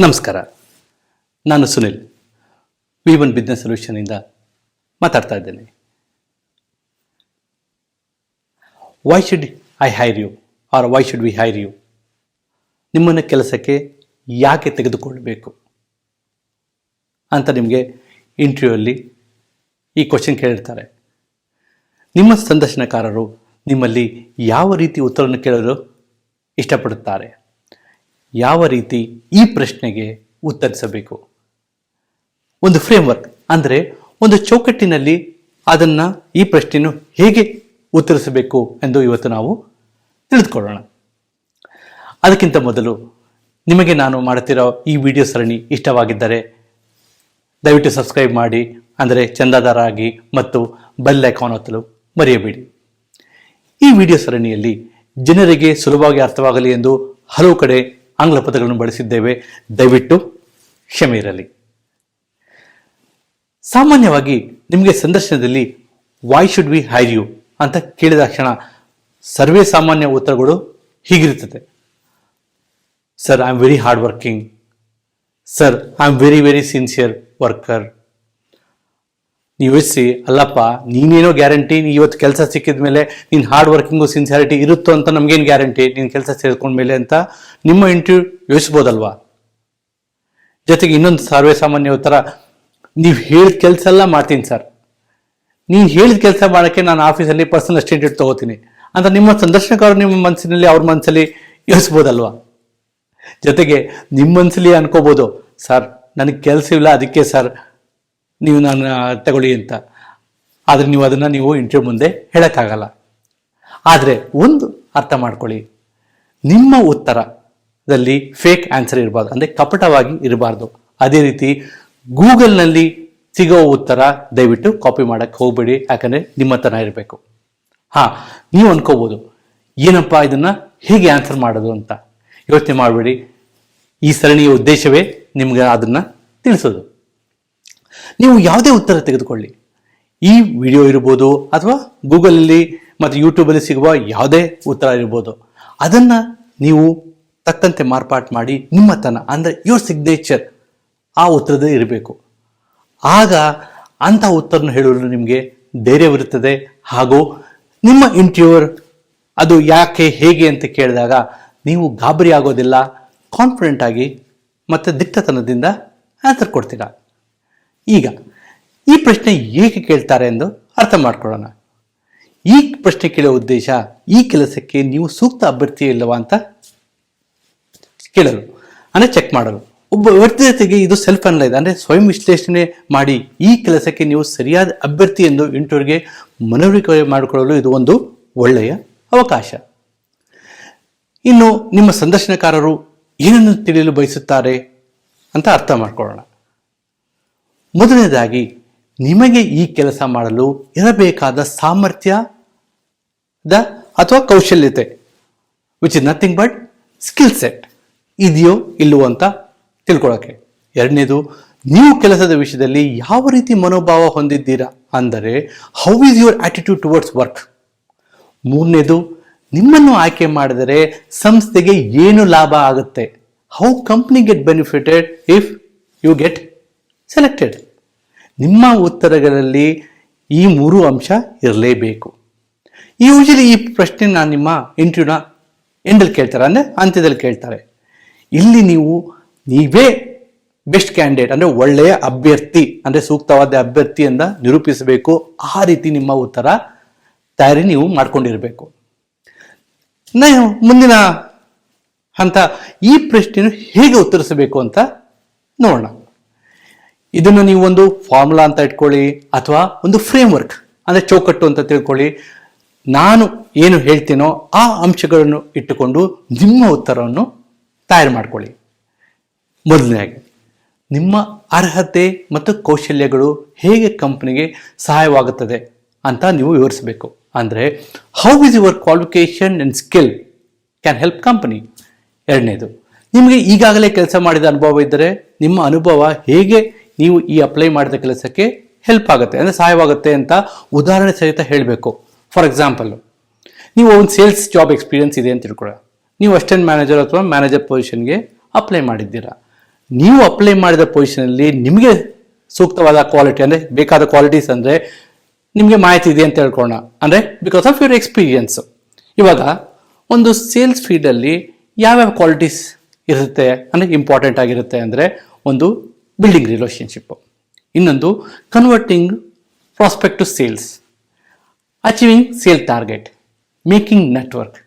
ನಮಸ್ಕಾರ, ನಾನು Sunil V1 business solution ಇಂದ ಮಾತಾಡ್ತಾ ಇದ್ದೇನೆ. Why should I hire you or why should we hire you? ನಿಮ್ಮನ್ನು ಕೆಲಸಕ್ಕೆ ಯಾಕೆ ತೆಗೆದುಕೊಳ್ಳಬೇಕು ಅಂತ ನಿಮಗೆ ಇಂಟರ್ವ್ಯೂಲ್ಲಿ ಈ ಕ್ವಶನ್ ಕೇಳಿರ್ತಾರೆ. ನಿಮ್ಮ ಸಂದರ್ಶನಕಾರರು ನಿಮ್ಮಲ್ಲಿ ಯಾವ ರೀತಿ ಉತ್ತರವನ್ನು ಕೇಳಲು ಇಷ್ಟಪಡುತ್ತಾರೆ, ಯಾವ ರೀತಿ ಈ ಪ್ರಶ್ನೆಗೆ ಉತ್ತರಿಸಬೇಕು, ಒಂದು ಫ್ರೇಮ್ವರ್ಕ್ ಅಂದರೆ ಒಂದು ಚೌಕಟ್ಟಿನಲ್ಲಿ ಅದನ್ನು ಈ ಪ್ರಶ್ನೆಯನ್ನು ಹೇಗೆ ಉತ್ತರಿಸಬೇಕು ಎಂದು ಇವತ್ತು ನಾವು ತಿಳಿದುಕೊಳ್ಳೋಣ. ಅದಕ್ಕಿಂತ ಮೊದಲು ನಿಮಗೆ ನಾನು ಮಾಡುತ್ತಿರೋ ಈ ವಿಡಿಯೋ ಸರಣಿ ಇಷ್ಟವಾಗಿದ್ದರೆ ದಯವಿಟ್ಟು ಸಬ್ಸ್ಕ್ರೈಬ್ ಮಾಡಿ, ಅಂದರೆ ಚಂದಾದಾರ ಆಗಿ, ಮತ್ತು ಬೆಲ್ ಐಕಾನ್ ಒತ್ತಲು ಮರೆಯಬೇಡಿ. ಈ ವಿಡಿಯೋ ಸರಣಿಯಲ್ಲಿ ಜನರಿಗೆ ಸುಲಭವಾಗಿ ಅರ್ಥವಾಗಲಿ ಎಂದು ಹಲವು ಕಡೆ ಆಂಗ್ಲ ಪದಗಳನ್ನು ಬಳಸಿದ್ದೇವೆ, ದಯವಿಟ್ಟು ಕ್ಷಮೆ ಇರಲಿ. ಸಾಮಾನ್ಯವಾಗಿ ನಿಮಗೆ ಸಂದರ್ಶನದಲ್ಲಿ why should we hire you ಅಂತ ಕೇಳಿದ ಕ್ಷಣ ಸರ್ವೇ ಸಾಮಾನ್ಯ ಉತ್ತರಗಳು ಹೀಗಿರುತ್ತದೆ: sir, I am very hard working. Sir, I am very very sincere worker. ನೀವು ಯೋಚಿಸಿ, ಅಲ್ಲಪ್ಪ, ನೀನೇನೋ ಗ್ಯಾರಂಟಿ, ನೀ ಇವತ್ತು ಕೆಲಸ ಸಿಕ್ಕಿದ ಮೇಲೆ ನೀನು ಹಾರ್ಡ್ ವರ್ಕಿಂಗು ಸಿನ್ಸಿಯಾರಿಟಿ ಇರುತ್ತೋ ಅಂತ ನಮಗೇನು ಗ್ಯಾರಂಟಿ ನೀನು ಕೆಲಸ ಸೇರ್ಕೊಂಡ್ಮೇಲೆ ಅಂತ ನಿಮ್ಮ ಇಂಟರ್ವ್ಯೂ ಯೋಚಿಸ್ಬೋದಲ್ವಾ? ಜೊತೆಗೆ ಇನ್ನೊಂದು ಸರ್ವೇ ಸಾಮಾನ್ಯ ಉತ್ತರ: ನೀವು ಹೇಳಿದ ಕೆಲಸ ಎಲ್ಲ ಮಾಡ್ತೀನಿ ಸರ್, ನೀನು ಹೇಳಿದ ಕೆಲಸ ಮಾಡೋಕ್ಕೆ ನಾನು ಆಫೀಸಲ್ಲಿ ಪರ್ಸನಲ್ ಅಸಿಸ್ಟೆಂಟ್ ತಗೋತೀನಿ ಅಂತ ನಿಮ್ಮ ಸಂದರ್ಶನಕಾರರು ನಿಮ್ಮ ಮನಸ್ಸಿನಲ್ಲಿ, ಅವ್ರ ಮನಸ್ಸಲ್ಲಿ ಯೋಚಿಸ್ಬೋದಲ್ವಾ? ಜೊತೆಗೆ ನಿಮ್ಮ ಮನಸ್ಸಲ್ಲಿ ಅನ್ಕೋಬೋದು, ಸರ್ ನನಗೆ ಕೆಲಸ ಇಲ್ಲ, ಅದಕ್ಕೆ ಸರ್ ನೀವು ನಾನು ತಗೊಳ್ಳಿ ಅಂತ. ಆದರೆ ನೀವು ಅದನ್ನು ಇಂಟರ್ವ್ಯೂ ಮುಂದೆ ಹೇಳೋಕ್ಕಾಗಲ್ಲ. ಆದರೆ ಒಂದು ಅರ್ಥ ಮಾಡ್ಕೊಳ್ಳಿ, ನಿಮ್ಮ ಉತ್ತರದಲ್ಲಿ ಫೇಕ್ ಆನ್ಸರ್ ಇರಬಾರ್ದು, ಅಂದರೆ ಕಪಟವಾಗಿ ಇರಬಾರ್ದು. ಅದೇ ರೀತಿ ಗೂಗಲ್ನಲ್ಲಿ ಸಿಗೋ ಉತ್ತರ ದಯವಿಟ್ಟು ಕಾಪಿ ಮಾಡೋಕ್ಕೆ ಹೋಗಬೇಡಿ, ಯಾಕಂದರೆ ನಿಮ್ಮತನ ಇರಬೇಕು. ನೀವು ಅನ್ಕೋಬೋದು, ಏನಪ್ಪ ಇದನ್ನು ಹೇಗೆ ಆನ್ಸರ್ ಮಾಡೋದು ಅಂತ ಯೋಚನೆ ಮಾಡಬೇಡಿ. ಈ ಸರಣಿಯ ಉದ್ದೇಶವೇ ನಿಮ್ಗೆ ಅದನ್ನು ತಿಳಿಸೋದು. ನೀವು ಯಾವುದೇ ಉತ್ತರ ತೆಗೆದುಕೊಳ್ಳಿ, ಈ ವಿಡಿಯೋ ಇರ್ಬೋದು ಅಥವಾ ಗೂಗಲಲ್ಲಿ ಮತ್ತು ಯೂಟ್ಯೂಬಲ್ಲಿ ಸಿಗುವ ಯಾವುದೇ ಉತ್ತರ ಇರ್ಬೋದು, ಅದನ್ನು ನೀವು ತಕ್ಕಂತೆ ಮಾರ್ಪಾಟು ಮಾಡಿ ನಿಮ್ಮತನ, ಅಂದರೆ ಯುವರ್ ಸಿಗ್ನೇಚರ್ ಆ ಉತ್ತರದಲ್ಲಿ ಇರಬೇಕು. ಆಗ ಅಂಥ ಉತ್ತರನ ಹೇಳಲು ನಿಮಗೆ ಧೈರ್ಯವಿರುತ್ತದೆ. ಹಾಗೂ ನಿಮ್ಮ ಇಂಟರ್ವ್ಯೂವರ್ ಅದು ಯಾಕೆ ಹೇಗೆ ಅಂತ ಕೇಳಿದಾಗ ನೀವು ಗಾಬರಿ ಆಗೋದಿಲ್ಲ, ಕಾನ್ಫಿಡೆಂಟ್ ಆಗಿ ಮತ್ತು ದಿಟ್ಟತನದಿಂದ ಆನ್ಸರ್ ಕೊಡ್ತೀರಾ. ಈಗ ಈ ಪ್ರಶ್ನೆ ಏಕೆ ಕೇಳ್ತಾರೆ ಎಂದು ಅರ್ಥ ಮಾಡ್ಕೊಳ್ಳೋಣ. ಈ ಪ್ರಶ್ನೆ ಕೇಳುವ ಉದ್ದೇಶ ಈ ಕೆಲಸಕ್ಕೆ ನೀವು ಸೂಕ್ತ ಅಭ್ಯರ್ಥಿ ಇಲ್ಲವಾ ಅಂತ ಕೇಳಲು, ಅಂದರೆ ಚೆಕ್ ಮಾಡಲು. ಒಬ್ಬ ವ್ಯಕ್ತಿಗೆ ಇದು ಸೆಲ್ಫ್ ಅನಲೈಸ್, ಅಂದರೆ ಸ್ವಯಂ ವಿಶ್ಲೇಷಣೆ ಮಾಡಿ ಈ ಕೆಲಸಕ್ಕೆ ನೀವು ಸರಿಯಾದ ಅಭ್ಯರ್ಥಿ ಎಂದು ಇಂಟರ್ವ್ಯೂಗೆ ಮನವರಿಕೆ ಮಾಡಿಕೊಳ್ಳಲು ಇದು ಒಂದು ಒಳ್ಳೆಯ ಅವಕಾಶ. ಇನ್ನು ನಿಮ್ಮ ಸಂದರ್ಶನಕಾರರು ಏನನ್ನು ತಿಳಿಯಲು ಬಯಸುತ್ತಾರೆ ಅಂತ ಅರ್ಥ ಮಾಡ್ಕೊಳ್ಳೋಣ. ಮೊದಲನೇದಾಗಿ, ನಿಮಗೆ ಈ ಕೆಲಸ ಮಾಡಲು ಇರಬೇಕಾದ ಸಾಮರ್ಥ್ಯದ ಅಥವಾ ಕೌಶಲ್ಯತೆ, which is nothing but skill set, ಇದೆಯೋ ಇಲ್ಲವೋ ಅಂತ ತಿಳ್ಕೊಳ್ಳೋಕೆ. ಎರಡನೇದು, ನೀವು ಕೆಲಸದ ವಿಷಯದಲ್ಲಿ ಯಾವ ರೀತಿ ಮನೋಭಾವ ಹೊಂದಿದ್ದೀರಾ, ಅಂದರೆ how is your attitude towards work. ಮೂರನೇದು, ನಿಮ್ಮನ್ನು ಆಯ್ಕೆ ಮಾಡಿದರೆ ಸಂಸ್ಥೆಗೆ ಏನು ಲಾಭ ಆಗುತ್ತೆ, how company get benefited if you get selected. ನಿಮ್ಮ ಉತ್ತರಗಳಲ್ಲಿ ಈ ಮೂರು ಅಂಶ ಇರಲೇಬೇಕು. ಯೂಶಲಿ ಈ ಪ್ರಶ್ನೆ ನಾನು ನಿಮ್ಮ ಇಂಟರ್ವ್ಯೂನ ಎಂಡಲ್ಲಿ ಕೇಳ್ತಾರೆ, ಅಂದರೆ ಅಂತ್ಯದಲ್ಲಿ ಕೇಳ್ತಾರೆ. ಇಲ್ಲಿ ನೀವೇ ಬೆಸ್ಟ್ ಕ್ಯಾಂಡಿಡೇಟ್, ಅಂದರೆ ಒಳ್ಳೆಯ ಅಭ್ಯರ್ಥಿ, ಅಂದರೆ ಸೂಕ್ತವಾದ ಅಭ್ಯರ್ಥಿ ಅಂತ ನಿರೂಪಿಸಬೇಕು. ಆ ರೀತಿ ನಿಮ್ಮ ಉತ್ತರ ತಯಾರಿ ನೀವು ಮಾಡ್ಕೊಂಡಿರಬೇಕು. ಮುಂದಿನ ಹಂತ, ಈ ಪ್ರಶ್ನೆಯನ್ನು ಹೇಗೆ ಉತ್ತರಿಸಬೇಕು ಅಂತ ನೋಡೋಣ. ಇದನ್ನು ನೀವು ಒಂದು ಫಾರ್ಮುಲಾ ಅಂತ ಇಟ್ಕೊಳ್ಳಿ, ಅಥವಾ ಒಂದು ಫ್ರೇಮ್ವರ್ಕ್ ಅಂದರೆ ಚೌಕಟ್ಟು ಅಂತ ತಿಳ್ಕೊಳ್ಳಿ. ನಾನು ಏನು ಹೇಳ್ತೀನೋ ಆ ಅಂಶಗಳನ್ನು ಇಟ್ಟುಕೊಂಡು ನಿಮ್ಮ ಉತ್ತರವನ್ನು ತಯಾರು ಮಾಡ್ಕೊಳ್ಳಿ. ಮೊದಲನೇದಾಗಿ, ನಿಮ್ಮ ಅರ್ಹತೆ ಮತ್ತು ಕೌಶಲ್ಯಗಳು ಹೇಗೆ ಕಂಪನಿಗೆ ಸಹಾಯವಾಗುತ್ತದೆ ಅಂತ ನೀವು ವಿವರಿಸಬೇಕು. ಅಂದರೆ how is your qualification and skill can help company. ಎರಡನೇದು, ನಿಮಗೆ ಈಗಾಗಲೇ ಕೆಲಸ ಮಾಡಿದ ಅನುಭವ ಇದ್ದರೆ ನಿಮ್ಮ ಅನುಭವ ಹೇಗೆ ನೀವು ಈ ಅಪ್ಲೈ ಮಾಡಿದ ಕೆಲಸಕ್ಕೆ ಹೆಲ್ಪ್ ಆಗುತ್ತೆ, ಅಂದರೆ ಸಹಾಯವಾಗುತ್ತೆ ಅಂತ ಉದಾಹರಣೆ ಸಹಿತ ಹೇಳಬೇಕು. ಫಾರ್ ಎಕ್ಸಾಂಪಲ್, ನೀವು ಒಂದು ಸೇಲ್ಸ್ ಜಾಬ್ ಎಕ್ಸ್ಪೀರಿಯನ್ಸ್ ಇದೆ ಅಂತ ತಿಳ್ಕೊಳ್ಳಿ. ನೀವು ಅಸಿಸ್ಟೆಂಟ್ ಮ್ಯಾನೇಜರ್ ಅಥವಾ ಮ್ಯಾನೇಜರ್ ಪೊಸಿಷನ್ಗೆ ಅಪ್ಲೈ ಮಾಡಿದ್ದೀರಾ. ನೀವು ಅಪ್ಲೈ ಮಾಡಿದ ಪೊಸಿಷನಲ್ಲಿ ನಿಮಗೆ ಸೂಕ್ತವಾದ ಕ್ವಾಲಿಟಿ ಅಂದರೆ ಬೇಕಾದ ಕ್ವಾಲಿಟೀಸ್ ಅಂದರೆ ನಿಮಗೆ ಮಾಹಿತಿ ಇದೆ ಅಂತ ಹೇಳ್ಕೊಳ್ಳೋಣ. ಅಂದರೆ ಬಿಕಾಸ್ ಆಫ್ ಯುವರ್ ಎಕ್ಸ್ಪೀರಿಯನ್ಸ್. ಇವಾಗ ಒಂದು ಸೇಲ್ಸ್ ಫೀಲ್ಡಲ್ಲಿ ಯಾವ್ಯಾವ ಕ್ವಾಲಿಟೀಸ್ ಇರುತ್ತೆ ಅಂದರೆ ಇಂಪಾರ್ಟೆಂಟ್ ಆಗಿರುತ್ತೆ ಅಂದರೆ ಒಂದು ಬಿಲ್ಡಿಂಗ್ ರಿಲೇಷನ್ಶಿಪ್, ಇನ್ನೊಂದು converting prospect to sales, achieving sale target, making network,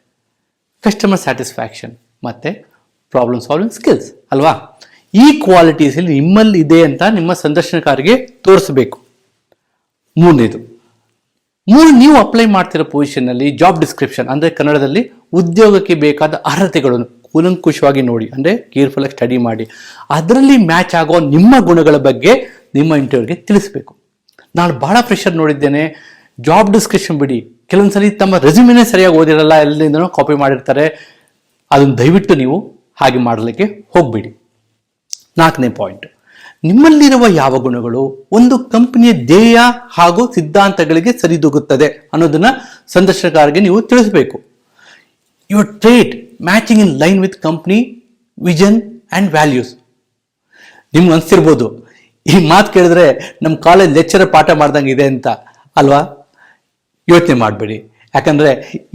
customer satisfaction ಮತ್ತು ಪ್ರಾಬ್ಲಮ್ ಸಾಲ್ವಿಂಗ್ ಸ್ಕಿಲ್ಸ್ ಅಲ್ವಾ. ಈ ಕ್ವಾಲಿಟೀಸ್ ನಿಮ್ಮಲ್ಲಿ ಇದೆ ಅಂತ ನಿಮ್ಮ ಸಂದರ್ಶನಕಾರರಿಗೆ ತೋರಿಸಬೇಕು. ಮೂರನೇದು, ನೀವು ಅಪ್ಲೈ ಮಾಡ್ತಿರೋ ಪೊಸಿಷನ್ನಲ್ಲಿ ಜಾಬ್ ಡಿಸ್ಕ್ರಿಪ್ಷನ್ ಅಂದರೆ ಕನ್ನಡದಲ್ಲಿ ಉದ್ಯೋಗಕ್ಕೆ ಬೇಕಾದ ಅರ್ಹತೆಗಳನ್ನು ಕೂಲಂಕುಷವಾಗಿ ನೋಡಿ, ಅಂದರೆ ಕೇರ್ಫುಲ್ ಆಗಿ ಸ್ಟಡಿ ಮಾಡಿ ಅದರಲ್ಲಿ ಮ್ಯಾಚ್ ಆಗೋ ನಿಮ್ಮ ಗುಣಗಳ ಬಗ್ಗೆ ನಿಮ್ಮ ಇಂಟರ್ವ್ಯೂಗೆ ತಿಳಿಸ್ಬೇಕು. ನಾನು ಬಹಳ ಫ್ರೆಶರ್ ನೋಡಿದ್ದೇನೆ, ಜಾಬ್ ಡಿಸ್ಕ್ರಿಪ್ಷನ್ ಬಿಡಿ, ಕೆಲವೊಂದ್ಸಲಿ ತಮ್ಮ ರೆಸ್ಯೂಮಿನೇ ಸರಿಯಾಗಿ ಓದಿರಲ್ಲ, ಎಲ್ಲಿಂದನೋ ಕಾಪಿ ಮಾಡಿರ್ತಾರೆ. ಅದನ್ನು ದಯವಿಟ್ಟು ನೀವು ಹಾಗೆ ಮಾಡಲಿಕ್ಕೆ ಹೋಗಬೇಡಿ. 4ನೇ ಪಾಯಿಂಟ್, ನಿಮ್ಮಲ್ಲಿರುವ ಯಾವ ಗುಣಗಳು ಒಂದು ಕಂಪನಿಯ ಧ್ಯೇಯ ಹಾಗೂ ಸಿದ್ಧಾಂತಗಳಿಗೆ ಸರಿದೂಗುತ್ತದೆ ಅನ್ನೋದನ್ನ ಸಂದರ್ಶಕರಿಗೆ ನೀವು ತಿಳಿಸಬೇಕು. Your trait matching in line with company vision and values. ನಿಮ್ಗೆ ಅನಿಸ್ತಿರ್ಬೋದು ಈ ಮಾತು ಕೇಳಿದ್ರೆ ನಮ್ಮ ಕಾಲೇಜ್ ಲೆಕ್ಚರರ್ ಪಾಠ ಮಾಡ್ದಂಗೆ ಇದೆ ಅಂತ ಅಲ್ವಾ. ಯೋಚನೆ ಮಾಡಬೇಡಿ, ಯಾಕಂದರೆ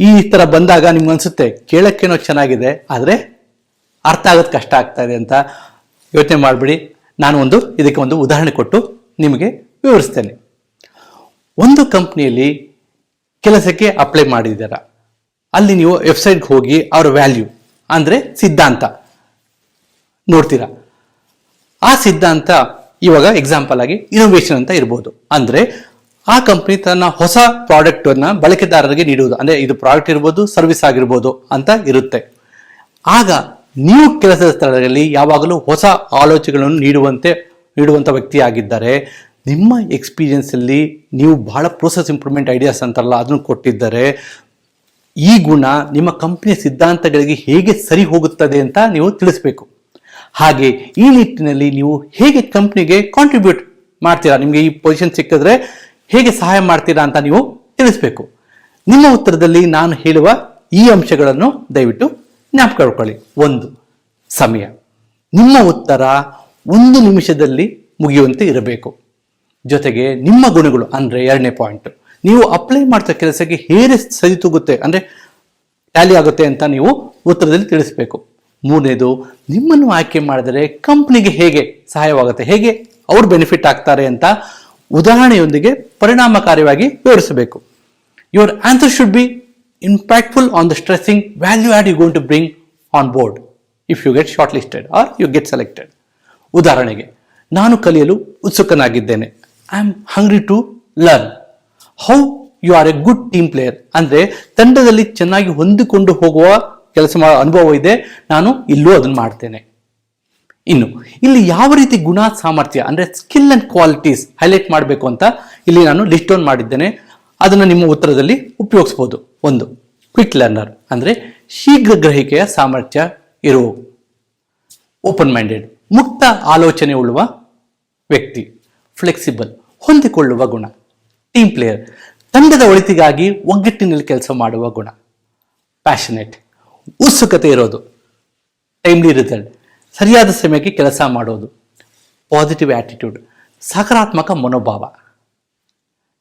ಈ ಥರ ಬಂದಾಗ ನಿಮ್ಗೆ ಅನಿಸುತ್ತೆ ಕೇಳೋಕ್ಕೇನೋ ಚೆನ್ನಾಗಿದೆ ಆದರೆ ಅರ್ಥ ಆಗೋದು ಕಷ್ಟ ಆಗ್ತಾ ಇದೆ ಅಂತ. ಯೋಚನೆ ಮಾಡಬೇಡಿ, ನಾನು ಇದಕ್ಕೆ ಒಂದು ಉದಾಹರಣೆ ಕೊಟ್ಟು ನಿಮಗೆ ವಿವರಿಸ್ತೇನೆ. ಒಂದು ಕಂಪ್ನಿಯಲ್ಲಿ ಕೆಲಸಕ್ಕೆ ಅಪ್ಲೈ ಮಾಡಿದ್ದೀರಾ, ಅಲ್ಲಿ ನೀವು ವೆಬ್ಸೈಟ್ಗೆ ಹೋಗಿ ಅವರ ವ್ಯಾಲ್ಯೂ ಅಂದರೆ ಸಿದ್ಧಾಂತ ನೋಡ್ತೀರಾ. ಆ ಸಿದ್ಧಾಂತ ಇವಾಗ ಎಕ್ಸಾಂಪಲ್ ಆಗಿ ಇನೋವೇಷನ್ ಅಂತ ಇರ್ಬೋದು. ಅಂದರೆ ಆ ಕಂಪ್ನಿ ತನ್ನ ಹೊಸ ಪ್ರಾಡಕ್ಟ್ ಅನ್ನ ಬಳಕೆದಾರರಿಗೆ ನೀಡುವುದು, ಅಂದರೆ ಇದು ಪ್ರಾಡಕ್ಟ್ ಇರ್ಬೋದು, ಸರ್ವಿಸ್ ಆಗಿರ್ಬೋದು ಅಂತ ಇರುತ್ತೆ. ಆಗ ನೀವು ಕೆಲಸದ ಸ್ಥಳದಲ್ಲಿ ಯಾವಾಗಲೂ ಹೊಸ ಆಲೋಚನೆಗಳನ್ನು ನೀಡುವಂಥ ವ್ಯಕ್ತಿ ಆಗಿದ್ದಾರೆ. ನಿಮ್ಮ ಎಕ್ಸ್ಪೀರಿಯನ್ಸ್ ಅಲ್ಲಿ ನೀವು ಬಹಳ ಪ್ರೋಸೆಸ್ ಇಂಪ್ರೂವ್ಮೆಂಟ್ ಐಡಿಯಾಸ್ ಅಂತಾರಲ್ಲ ಅದನ್ನು ಕೊಟ್ಟಿದ್ದಾರೆ. ಈ ಗುಣ ನಿಮ್ಮ ಕಂಪನಿಯ ಸಿದ್ಧಾಂತಗಳಿಗೆ ಹೇಗೆ ಸರಿ ಹೋಗುತ್ತದೆ ಅಂತ ನೀವು ತಿಳಿಸ್ಬೇಕು. ಹಾಗೆ ಈ ನಿಟ್ಟಿನಲ್ಲಿ ನೀವು ಹೇಗೆ ಕಂಪ್ನಿಗೆ ಕಾಂಟ್ರಿಬ್ಯೂಟ್ ಮಾಡ್ತೀರಾ, ನಿಮಗೆ ಈ ಪೊಸಿಷನ್ ಸಿಕ್ಕಿದ್ರೆ ಹೇಗೆ ಸಹಾಯ ಮಾಡ್ತೀರಾ ಅಂತ ನೀವು ತಿಳಿಸ್ಬೇಕು. ನಿಮ್ಮ ಉತ್ತರದಲ್ಲಿ ನಾನು ಹೇಳುವ ಈ ಅಂಶಗಳನ್ನು ದಯವಿಟ್ಟು ಜ್ಞಾಪಕ ಇಟ್ಕೊಳ್ಳಿ. 1, ಸಮಯ. ನಿಮ್ಮ ಉತ್ತರ 1 ನಿಮಿಷದಲ್ಲಿ ಮುಗಿಯುವಂತೆ ಇರಬೇಕು. ಜೊತೆಗೆ ನಿಮ್ಮ ಗುಣಗಳು ಅಂದರೆ 2ನೇ ಪಾಯಿಂಟ್, ನೀವು ಅಪ್ಲೈ ಮಾಡ್ತಾ ಕೆಲಸಕ್ಕೆ ಹೇಗೆ ಸರಿತೂಗುತ್ತೆ ಅಂದರೆ ಟ್ಯಾಲಿ ಆಗುತ್ತೆ ಅಂತ ನೀವು ಉತ್ತರದಲ್ಲಿ ತಿಳಿಸಬೇಕು. 3ನೇದು, ನಿಮ್ಮನ್ನು ಆಯ್ಕೆ ಮಾಡಿದರೆ ಕಂಪ್ನಿಗೆ ಹೇಗೆ ಸಹಾಯವಾಗುತ್ತೆ, ಹೇಗೆ ಅವ್ರು ಬೆನಿಫಿಟ್ ಆಗ್ತಾರೆ ಅಂತ ಉದಾಹರಣೆಯೊಂದಿಗೆ ಪರಿಣಾಮಕಾರಿಯಾಗಿ ವಿವರಿಸಬೇಕು. Your answer should be impactful on the stressing value add you're going to bring on board if you get shortlisted or you get selected. ಉದಾಹರಣೆಗೆ, ನಾನು ಕಲಿಯಲು ಉತ್ಸುಕನಾಗಿದ್ದೇನೆ. I am hungry to learn. How you are a good team player ಅಂದರೆ ತಂಡದಲ್ಲಿ ಚೆನ್ನಾಗಿ ಹೊಂದಿಕೊಂಡು ಹೋಗುವ ಕೆಲಸ ಅನುಭವ ಇದೆ, ನಾನು ಇಲ್ಲೂ ಅದನ್ನು ಮಾಡ್ತೇನೆ. ಇನ್ನು ಇಲ್ಲಿ ಯಾವ ರೀತಿ ಗುಣ ಸಾಮರ್ಥ್ಯ ಅಂದರೆ ಸ್ಕಿಲ್ ಅಂಡ್ ಕ್ವಾಲಿಟೀಸ್ ಹೈಲೈಟ್ ಮಾಡಬೇಕು ಅಂತ ಇಲ್ಲಿ ನಾನು ಲಿಸ್ಟ್ ಡೌನ್ ಮಾಡಿದ್ದೇನೆ. ಅದನ್ನು ನಿಮ್ಮ ಉತ್ತರದಲ್ಲಿ ಉಪಯೋಗಿಸ್ಬೋದು. 1, ಕ್ವಿಕ್ ಲರ್ನರ್ ಅಂದರೆ ಶೀಘ್ರ ಗ್ರಹಿಕೆಯ ಸಾಮರ್ಥ್ಯ ಇರುವ, ಓಪನ್ ಮೈಂಡೆಡ್ ಮುಕ್ತ ಆಲೋಚನೆ ಉಳ್ಳುವ ವ್ಯಕ್ತಿ, ಫ್ಲೆಕ್ಸಿಬಲ್ ಹೊಂದಿಕೊಳ್ಳುವ ಗುಣ, ಟೀಮ್ ಪ್ಲೇಯರ್ ತಂಡದ ಒಳಿತಿಗಾಗಿ ಒಗ್ಗಟ್ಟಿನಲ್ಲಿ ಕೆಲಸ ಮಾಡುವ ಗುಣ, ಪ್ಯಾಷನೇಟ್ ಉತ್ಸುಕತೆ ಇರೋದು, ಟೈಮ್ಲಿ ರಿಸಲ್ಟ್ ಸರಿಯಾದ ಸಮಯಕ್ಕೆ ಕೆಲಸ ಮಾಡೋದು, ಪಾಸಿಟಿವ್ ಆಟಿಟ್ಯೂಡ್ ಸಕಾರಾತ್ಮಕ ಮನೋಭಾವ,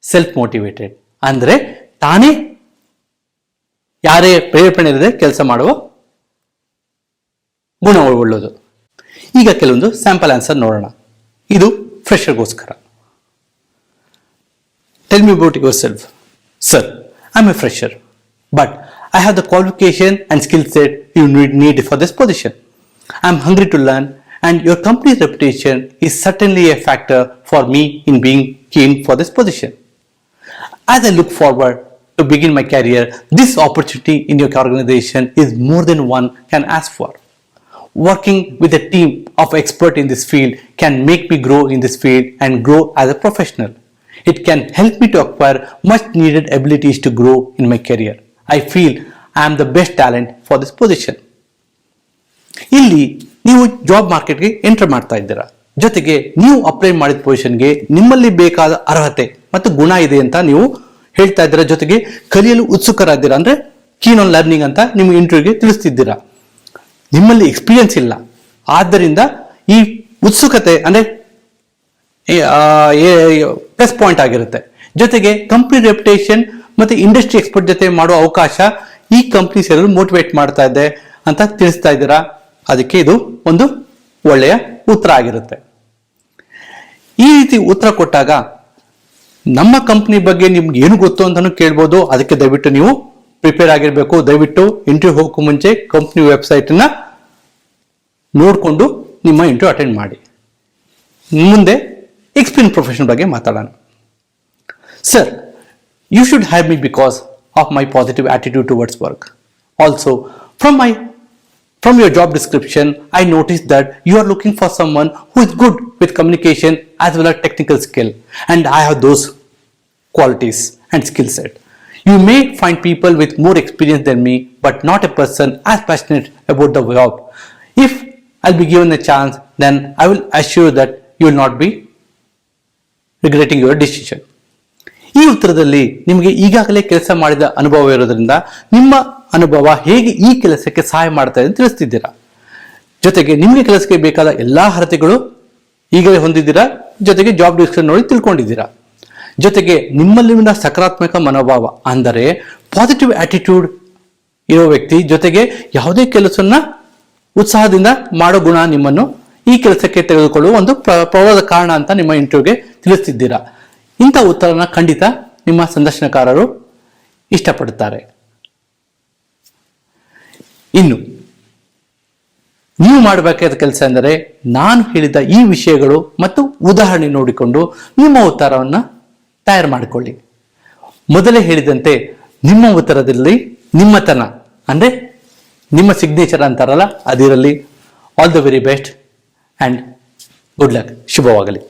ಸೆಲ್ಫ್ ಮೋಟಿವೇಟೆಡ್ ಅಂದರೆ ತಾನೇ ಯಾರೇ ಪ್ರೇರೇಪಣೆ ಇಲ್ಲದೆ ಕೆಲಸ ಮಾಡುವ ಗುಣ ಉಳ್ಳೋದು. ಈಗ ಕೆಲವೊಂದು ಸ್ಯಾಂಪಲ್ ಆನ್ಸರ್ ನೋಡೋಣ. ಇದು ಫ್ರೆಶರ್ಗೋಸ್ಕರ. Tell me about yourself. Sir, I am a fresher but I have the qualification and skill set you need for this position. I am hungry to learn and your company's reputation is certainly a factor for me in being keen for this position. As I look forward to begin my career, this opportunity in your organization is more than one can ask for. Working with a team of experts in this field can make me grow in this field and grow as a professional. It can help me to acquire much needed abilities to grow in my career. I feel I am the best talent for this position. ಇಲ್ಲಿ ನೀವು job ಮಾರ್ಕೆಟ್ಗೆ enter ಮಾಡ್ತಾ ಇದ್ದೀರಾ, ಜೊತೆಗೆ ನೀವು apply ಮಾಡಿದ ಪೊಸಿಷನ್ಗೆ ನಿಮ್ಮಲ್ಲಿ ಬೇಕಾದ ಅರ್ಹತೆ ಮತ್ತು ಗುಣ ಇದೆ ಅಂತ ನೀವು ಹೇಳ್ತಾ ಇದ್ದೀರಾ. ಜೊತೆಗೆ ಕಲಿಯಲು ಉತ್ಸುಕರಾಗಿದ್ದೀರಾ ಅಂದರೆ ಕೀನ್ ಆನ್ ಲರ್ನಿಂಗ್ ಅಂತ ನಿಮ್ಗೆ ಇಂಟರ್ವ್ಯೂಗೆ ತಿಳಿಸ್ತಿದ್ದೀರಾ. ನಿಮ್ಮಲ್ಲಿ ಎಕ್ಸ್ಪೀರಿಯನ್ಸ್ ಇಲ್ಲ, ಆದ್ದರಿಂದ ಈ ಉತ್ಸುಕತೆ ಅಂದ್ರೆ ಪ್ಲಸ್ ಪಾಯಿಂಟ್ ಆಗಿರುತ್ತೆ. ಜೊತೆಗೆ ಕಂಪ್ನಿ ರೆಪ್ಯುಟೇಷನ್ ಮತ್ತೆ ಇಂಡಸ್ಟ್ರಿ ಎಕ್ಸ್ಪರ್ಟ್ ಜೊತೆ ಮಾಡುವ ಅವಕಾಶ ಈ ಕಂಪ್ನಿ ಸೇರಲು ಮೋಟಿವೇಟ್ ಮಾಡ್ತಾ ಇದೆ ಅಂತ ತಿಳಿಸ್ತಾ ಇದ್ದೀರಾ. ಅದಕ್ಕೆ ಇದು ಒಂದು ಒಳ್ಳೆಯ ಉತ್ತರ ಆಗಿರುತ್ತೆ. ಈ ರೀತಿ ಉತ್ತರ ಕೊಟ್ಟಾಗ ನಮ್ಮ ಕಂಪ್ನಿ ಬಗ್ಗೆ ನಿಮ್ಗೆ ಏನು ಗೊತ್ತು ಅಂತಾನು ಕೇಳ್ಬೋದು. ಅದಕ್ಕೆ ದಯವಿಟ್ಟು ನೀವು ಪ್ರಿಪೇರ್ ಆಗಿರ್ಬೇಕು. ದಯವಿಟ್ಟು ಇಂಟರ್ವ್ಯೂ ಹೋಗಕ್ಕೂ ಮುಂಚೆ ಕಂಪ್ನಿ ವೆಬ್ಸೈಟ್ ನ ನೋಡಿಕೊಂಡು ನಿಮ್ಮ ಇಂಟರ್ವ್ಯೂ ಅಟೆಂಡ್ ಮಾಡಿ. ಮುಂದೆ ಎಕ್ಸ್ಪೀರಿಯನ್ಸ್ ಪ್ರೊಫೆಷನ್ ಬಗ್ಗೆ ಮಾತಾಡೋಣ. Sir, you should hire me because of my positive attitude towards work. Also, from your job description, I noticed that you are looking for someone who is good with communication as well as technical skill, and I have those qualities and skill set. You may find people with more experience than me, but not a person as passionate about the job. If I'll be given a chance, then I will assure that you will not be regretting your decision. ಈ ಉತ್ತರದಲ್ಲಿ ನಿಮಗೆ ಈಗಾಗಲೇ ಕೆಲಸ ಮಾಡಿದ ಅನುಭವ ಇರೋದ್ರಿಂದ ನಿಮ್ಮ ಅನುಭವ ಹೇಗೆ ಈ ಕೆಲಸಕ್ಕೆ ಸಹಾಯ ಮಾಡ್ತಾ ಇದೆ ಅಂತ ತಿಳಿಸ್ತಿದ್ದೀರಾ. ಜೊತೆಗೆ ನಿಮಗೆ ಕೆಲಸಕ್ಕೆ ಬೇಕಾದ ಎಲ್ಲಾ ಅರ್ಹತೆಗಳು ಈಗಲೇ ಹೊಂದಿದ್ದೀರಾ. ಜೊತೆಗೆ ಜಾಬ್ ಡಿಸ್ಕ್ರಿಪ್ಷನ್ ನೋಡಿ ತಿಳ್ಕೊಂಡಿದ್ದೀರಾ. ಜೊತೆಗೆ ನಿಮ್ಮಲ್ಲಿನ ಸಕಾರಾತ್ಮಕ ಮನೋಭಾವ ಅಂದರೆ ಪಾಸಿಟಿವ್ ಆಟಿಟ್ಯೂಡ್ ಇರೋ ವ್ಯಕ್ತಿ, ಜೊತೆಗೆ ಯಾವುದೇ ಕೆಲಸವನ್ನ ಉತ್ಸಾಹದಿಂದ ಮಾಡೋ ಗುಣ ನಿಮ್ಮನ್ನು ಈ ಕೆಲಸಕ್ಕೆ ತೆಗೆದುಕೊಳ್ಳುವ ಒಂದು ಪ್ರಭಾವದ ಕಾರಣ ಅಂತ ನಿಮ್ಮ ಇಂಟರ್ವ್ಯೂಗೆ ತಿಳಿಸ್ತಿದ್ದೀರಾ. ಇಂಥ ಉತ್ತರನ ಖಂಡಿತ ನಿಮ್ಮ ಸಂದರ್ಶನಕಾರರು ಇಷ್ಟಪಡುತ್ತಾರೆ. ಇನ್ನು ನೀವು ಮಾಡಬೇಕಾದ ಕೆಲಸ ಎಂದರೆ ನಾನು ಹೇಳಿದ ಈ ವಿಷಯಗಳು ಮತ್ತು ಉದಾಹರಣೆ ನೋಡಿಕೊಂಡು ನಿಮ್ಮ ಉತ್ತರವನ್ನ ತಯಾರು ಮಾಡಿಕೊಳ್ಳಿ. ಮೊದಲೇ ಹೇಳಿದಂತೆ ನಿಮ್ಮ ಉತ್ತರದಲ್ಲಿ ನಿಮ್ಮತನ ಅಂದ್ರೆ ನಿಮ್ಮ ಸಿಗ್ನೇಚರ್ ಅಂತಾರಲ್ಲ, ಅದಿರಲಿ. All the very best and good luck. ಶುಭವಾಗಲಿ.